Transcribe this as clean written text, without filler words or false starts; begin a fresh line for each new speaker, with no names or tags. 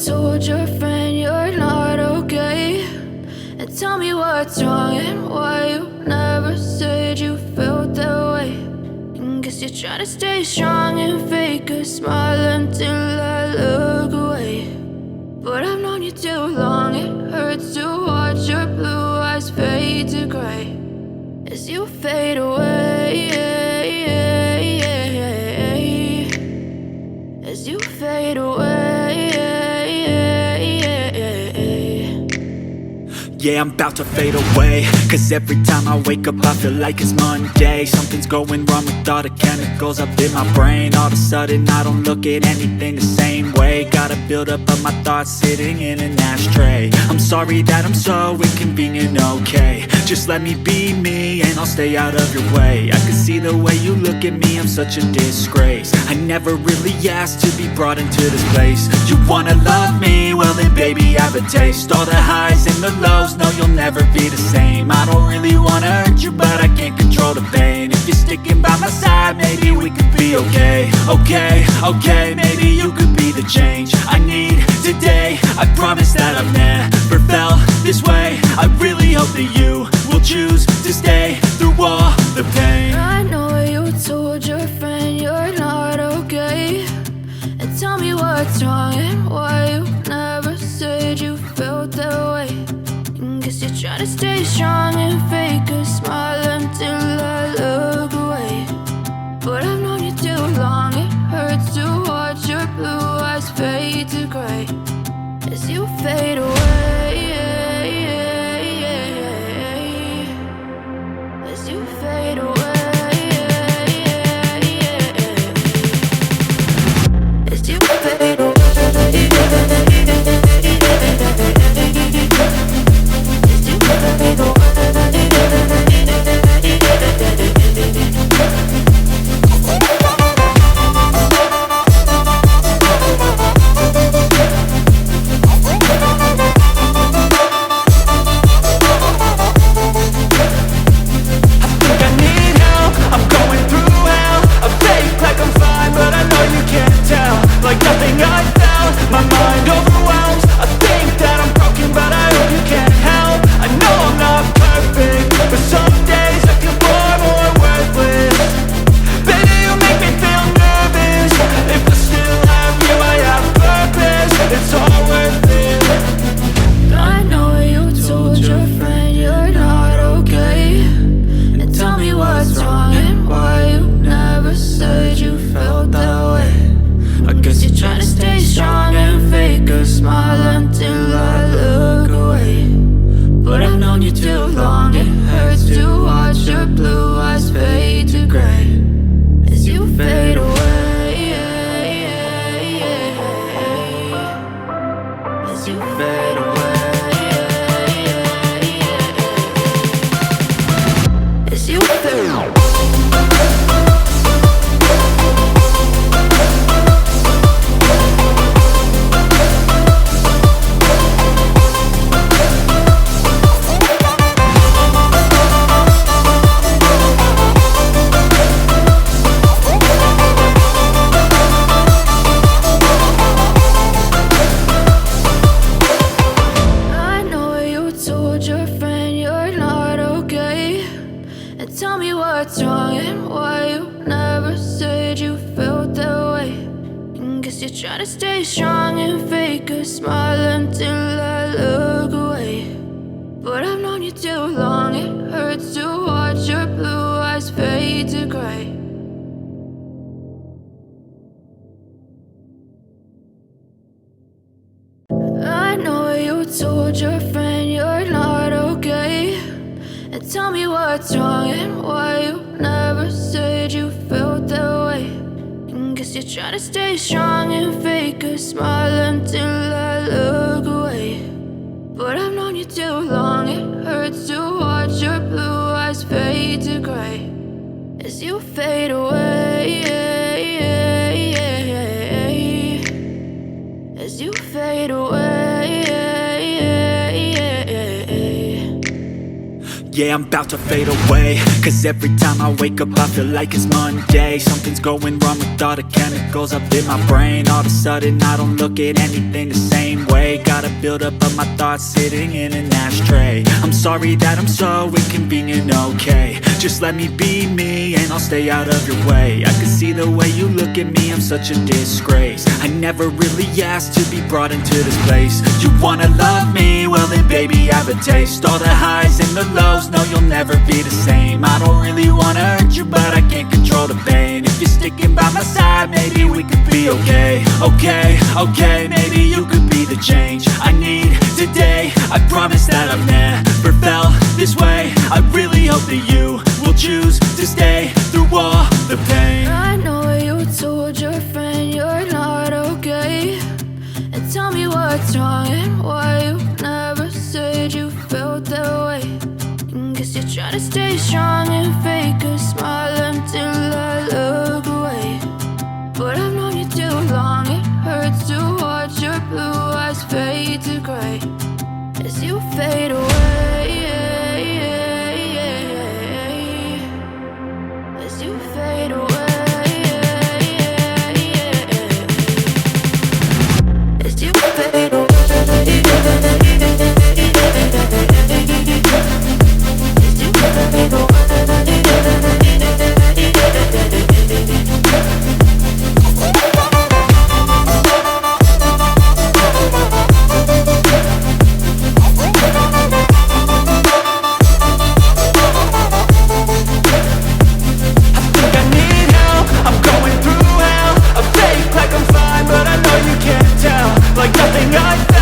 told your friend you're not okay, and tell me what's wrong and why you never said you felt that way. And guess you're trying to stay strong and fake a smile until I look away. But I've known you too long, it hurts to watch your blue eyes fade to gray as you fade away, as you fade away.
Yeah, I'm about to fade away, cause every time I wake up I feel like it's Monday. Something's going wrong with all the chemicals up in my brain. All of a sudden I don't look at anything the same way. Gotta build up of my thoughts sitting in an ashtray. I'm sorry that I'm so inconvenient, okay. Just let me be me and I'll stay out of your way. I can see the way you look at me, I'm such a disgrace. I never really asked to be brought into this place. You wanna love me? Well then baby have a taste. All the highs and the lows, no you'll never be the same. I don't really wanna hurt you but I can't control the pain. If you're sticking by my side maybe we could be okay. Okay, maybe you could be the change I need today. I promise that I've never felt this way. I really hope that you will choose to stay through all the pain.
I know you told your friend you're not okay, and tell me what's wrong and why you never said you felt that way. And guess you're trying to stay strong and fake a smile until I look away. But I've known you too long, it hurts to watch your blue eyes fade to gray as you fade away, as you fade away, as you fade away. Try to stay strong and fake a smile until I look away. But I've known you too long, it hurts to watch your blue eyes fade to gray. I know you told your friend you're not okay, and tell me what's wrong and why you never said you felt that way. Guess you're trying to stay strong and fake a smile until I look away. But I've known you too long, it hurts to watch your blue eyes fade to gray as you fade away, as you fade away.
Yeah, I'm about to fade away, cause every time I wake up I feel like it's Monday. Something's going wrong with all the chemicals up in my brain. All of a sudden I don't look at anything the same way. Gotta build up of my thoughts sitting in an ashtray. I'm sorry that I'm so inconvenient, okay. Just let me be me and I'll stay out of your way. I can see the way you look at me, I'm such a disgrace. I never really asked to be brought into this place. You wanna love me? Well then baby, have a taste. All the highs and the lows, no, you'll never be the same. I don't really wanna hurt you, but I can't control the pain. If you're sticking by my side, maybe we could be okay. Okay, maybe you could be the change I need today. I promise that I've never felt this way. I really hope that you will choose to stay through all the pain.
I know you told your friend you're not okay, and tell me what's wrong and why you never said you felt that way. Guess you're trying to stay strong and fake a smile until I look away. But I've known you too long, it hurts to watch your blue eyes fade to gray as you fade away. As you fade away. As you fade away.
Like nothing I've